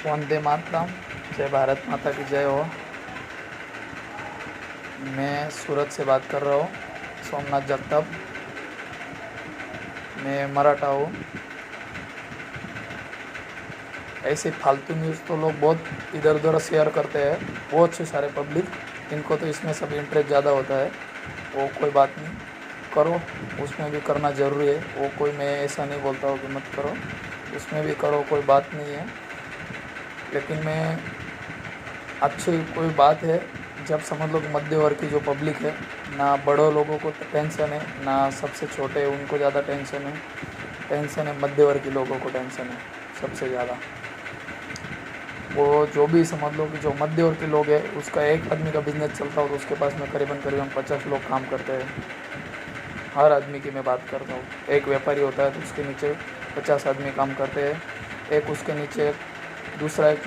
वंदे मातरम। जय भारत माता की जय हो। मैं सूरत से बात कर रहा हूँ, सोमनाथ जगताप। मैं मराठा हूँ। ऐसे फालतू न्यूज़ तो लोग बहुत इधर उधर शेयर करते हैं, बहुत से सारे पब्लिक। इनको तो इसमें सब इंटरेस्ट ज़्यादा होता है। वो कोई बात नहीं, करो, उसमें भी करना ज़रूरी है। वो कोई, मैं ऐसा नहीं बोलता हूँ कि मत करो, उसमें भी करो, कोई बात नहीं है। लेकिन मैं अच्छी कोई बात है जब समझ लो कि मध्य वर्ग की जो पब्लिक है, ना बड़ों लोगों को टेंशन है, ना सबसे छोटे उनको ज़्यादा टेंशन है मध्य वर्ग के लोगों को टेंशन है सबसे ज़्यादा। वो जो भी समझ लो कि जो मध्य वर्ग के लोग हैं, उसका एक आदमी का बिजनेस चलता हो तो उसके पास में करीबन 50 लोग काम करते हैं। हर आदमी की मैं बात करता हूँ। एक व्यापारी होता है तो उसके नीचे 50 आदमी काम करते हैं। एक उसके नीचे दूसरा एक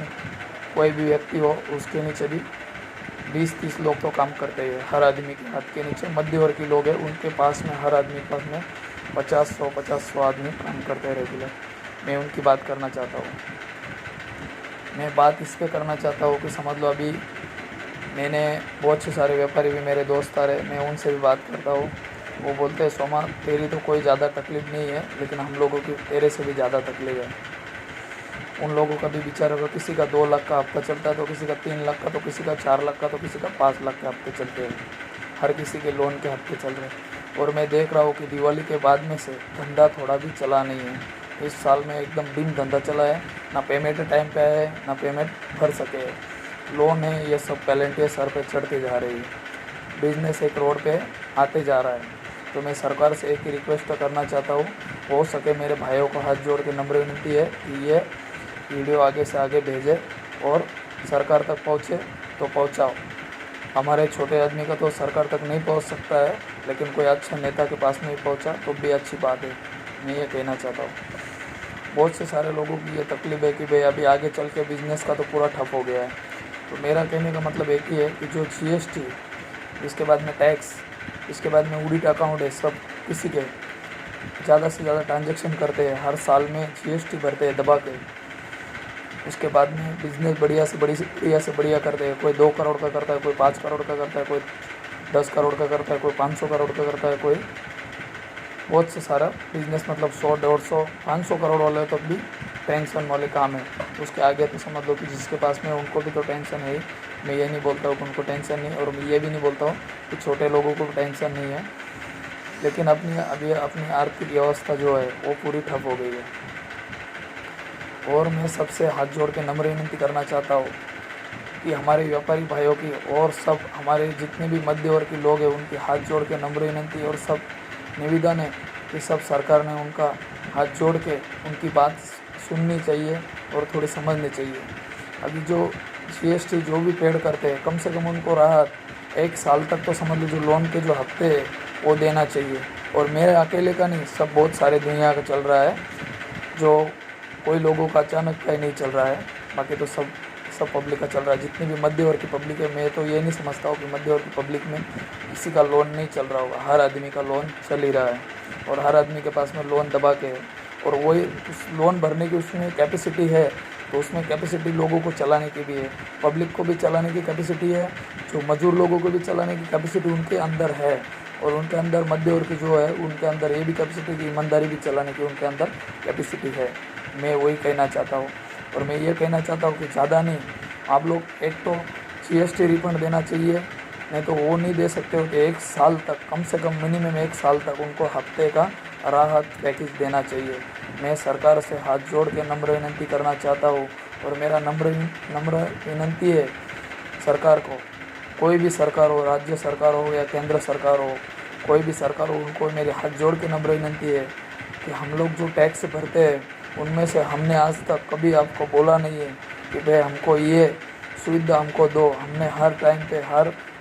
कोई भी व्यक्ति हो, उसके नीचे भी 20-30 लोग तो काम करते हैं। हर आदमी के हाथ के नीचे मध्य वर्ग के लोग हैं, उनके पास में हर आदमी के पास में 50-100 आदमी काम करते हैं रेगुलर। मैं उनकी बात करना चाहता हूँ। मैं बात इस पर करना चाहता हूँ कि समझ लो अभी मैंने बहुत से सारे व्यापारी भी मेरे दोस्त आ रहे, मैं उनसे भी बात करता हूँ। वो बोलते हैं सोमा तेरी तो कोई ज़्यादा तकलीफ़ नहीं है, लेकिन हम लोगों की तेरे से भी ज़्यादा तकलीफ़ है। उन लोगों का भी बेचारों का किसी का 2 लाख का हफ्ता चलता है, तो किसी का 3 लाख का, तो किसी का 4 लाख का, तो किसी का 5 लाख के हफ्ते चलते हैं। हर किसी के लोन के हफ्ते चल रहे हैं। और मैं देख रहा हूँ कि दिवाली के बाद में से धंधा थोड़ा भी चला नहीं है। इस साल में एकदम डिम धंधा चला है, ना पेमेंट टाइम पे है, ना पेमेंट भर सके। लोन है, ये सब पेनल्टी सर पे चढ़ते जा रही है। बिजनेस एक रोड पे आते जा रहा है। तो मैं सरकार से एक ही रिक्वेस्ट करना चाहता हूँ, हो सके मेरे भाइयों को हाथ जोड़ के नम्र विनती है कि ये वीडियो आगे से आगे भेजे और सरकार तक पहुँचे तो पहुँचाओ। हमारे छोटे आदमी का तो सरकार तक नहीं पहुँच सकता है, लेकिन कोई अच्छे नेता के पास में पहुँचा तो भी अच्छी बात है। मैं ये कहना चाहता हूँ। बहुत से सारे लोगों की ये तकलीफ है कि भाई अभी आगे चल के बिज़नेस का तो पूरा ठप हो गया है। तो मेरा कहने का मतलब एक ही है कि जो GST, इसके बाद में टैक्स, इसके बाद में ऑडिट अकाउंट है, सब किसी के ज़्यादा से ज़्यादा ट्रांजैक्शन करते हैं, हर साल में GST भरते हैं दबा के। उसके बाद में बिज़नेस बढ़िया से बढ़िया करते हैं। कोई 2 करोड़ का करता है, कोई 5 करोड़ का करता है, कोई 10 करोड़ का करता है, कोई 500 करोड़ का करता है, कोई बहुत से सारा बिज़नेस, मतलब 100, 150, 500 करोड़ वाले तो भी टेंशन वाले काम है। उसके आगे तो समझ लो कि जिसके पास में उनको भी तो टेंशन है ही। मैं ये नहीं बोलता हूँ कि उनको टेंशन नहीं, और मैं ये भी नहीं बोलता हूँ कि छोटे लोगों को टेंशन नहीं है, लेकिन अभी अपनी आर्थिक व्यवस्था जो है वो पूरी ठप हो गई है। और मैं सबसे हाथ जोड़ के नम्र विनती करना चाहता हूँ कि हमारे व्यापारी भाइयों की और सब हमारे जितने भी मध्य वर्ग के लोग हैं, उनकी हाथ जोड़ के नम्र विनती और सब निवेदन है कि सब सरकार ने उनका हाथ जोड़ के उनकी बात सुननी चाहिए और थोड़ी समझनी चाहिए। अभी जो GST जो भी पेड करते हैं, कम से कम उनको राहत 1 साल तक तो समझ लो जो लोन के जो हफ्ते हैं वो देना चाहिए। और मेरे अकेले का नहीं, सब बहुत सारे दुनिया का चल रहा है, जो कोई लोगों का अचानक का ही नहीं चल रहा है। बाकी तो सब पब्लिक का चल रहा है। जितनी भी मध्य वर्ग की पब्लिक है, मैं तो ये नहीं समझता हूँ कि मध्य वर्ग की पब्लिक में किसी का लोन नहीं चल रहा होगा। हर आदमी का लोन चल ही रहा है, और हर आदमी के पास में लोन दबा के है। और वही उस लोन भरने की उसमें कैपेसिटी है, तो उसमें कैपेसिटी लोगों को चलाने की भी है, पब्लिक को भी चलाने की कैपेसिटी है, जो मजदूर लोगों को भी चलाने की कैपेसिटी उनके अंदर है। और उनके अंदर मध्य वर्ग जो है, उनके अंदर ये भी कैपेसिटी की ईमानदारी भी चलाने की उनके अंदर कैपेसिटी है। मैं वही कहना चाहता हूँ। और मैं ये कहना चाहता हूँ कि ज़्यादा नहीं, आप लोग एक तो GST रिफंड देना चाहिए, नहीं तो वो नहीं दे सकते हो तो 1 साल तक, कम से कम मिनिमम 1 साल तक उनको हफ्ते का राहत पैकेज देना चाहिए। मैं सरकार से हाथ जोड़ के नम्र विनती करना चाहता हूँ। और मेरा नम्र विनती है सरकार को, कोई भी सरकार हो, राज्य सरकार हो या केंद्र सरकार हो, कोई भी सरकार हो, उनको मेरे हाथ जोड़ के नम्र विनती है कि हम लोग जो टैक्स भरते हैं, उनमें से हमने आज तक कभी आपको बोला नहीं है कि भाई हमको ये सुविधा हमको दो। हमने हर टाइम पे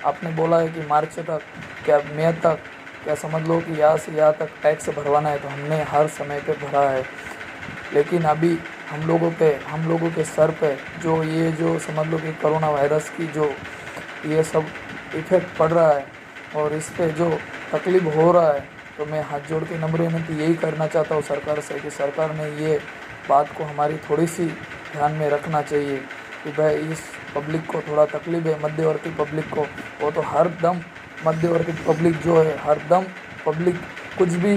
आपने बोला है कि मार्च तक, क्या मई तक, क्या समझ लो कि यहाँ से यहाँ तक टैक्स भरवाना है, तो हमने हर समय पे भरा है। लेकिन अभी हम लोगों के सर पे जो समझ लो कि कोरोना वायरस की जो ये सब इफ़ेक्ट पड़ रहा है, और इस पे जो तकलीफ़ हो रहा है, तो मैं हाथ जोड़ के नम्र विनती यही करना चाहता हूँ सरकार से कि सरकार ने ये बात को हमारी थोड़ी सी ध्यान में रखना चाहिए कि भाई इस पब्लिक को थोड़ा तकलीफ है, मध्यवर्ती पब्लिक को। वो तो हर दम मध्यवर्ती पब्लिक जो है, हर दम पब्लिक कुछ भी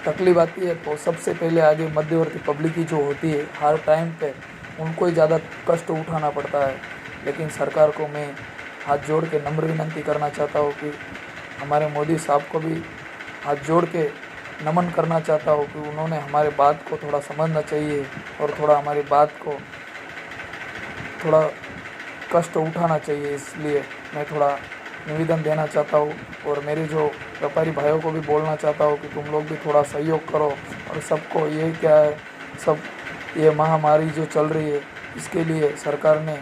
तकलीफ आती है तो सबसे पहले आगे मध्यवर्ती पब्लिक ही जो होती है, हर टाइम पे उनको ही ज़्यादा कष्ट उठाना पड़ता है। लेकिन सरकार को मैं हाथ जोड़ के नम्र विनती करना चाहता हूँ कि हमारे मोदी साहब को भी हाथ जोड़ के नमन करना चाहता हूँ कि उन्होंने हमारे बात को थोड़ा समझना चाहिए और थोड़ा हमारी बात को थोड़ा कष्ट उठाना चाहिए। इसलिए मैं थोड़ा निवेदन देना चाहता हूँ और मेरे जो व्यापारी भाइयों को भी बोलना चाहता हूँ कि तुम लोग भी थोड़ा सहयोग करो। और सबको ये क्या है, सब ये महामारी जो चल रही है इसके लिए सरकार ने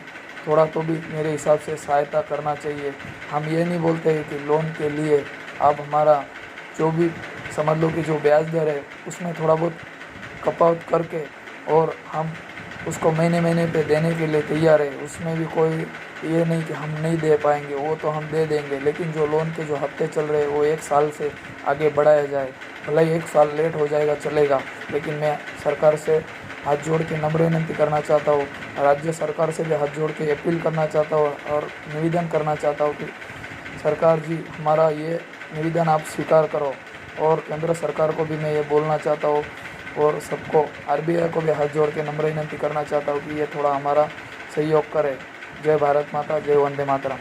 थोड़ा तो भी मेरे हिसाब से सहायता करना चाहिए। हम ये नहीं बोलते हैं कि लोन के लिए आप हमारा जो भी समझ लो कि जो ब्याज दर है उसमें थोड़ा बहुत कपात करके और हम उसको महीने महीने पे देने के लिए तैयार है। उसमें भी कोई ये नहीं कि हम नहीं दे पाएंगे, वो तो हम दे देंगे। लेकिन जो लोन के जो हफ्ते चल रहे हैं वो 1 साल से आगे बढ़ाया जाए। भले ही 1 साल लेट हो जाएगा चलेगा, लेकिन मैं सरकार से हाथ जोड़ के नम्र विनती करना चाहता हूँ। राज्य सरकार से भी हाथ जोड़ के अपील करना चाहता हूँ और निवेदन करना चाहता हूँ कि सरकार जी हमारा ये निवेदन आप स्वीकार करो। और केंद्र सरकार को भी मैं ये बोलना चाहता हूँ और सबको आरबीआई को भी हाथ जोड़ के नम्र विनती करना चाहता हूँ कि ये थोड़ा हमारा सहयोग करे। जय भारत माता, जय वंदे मातरम।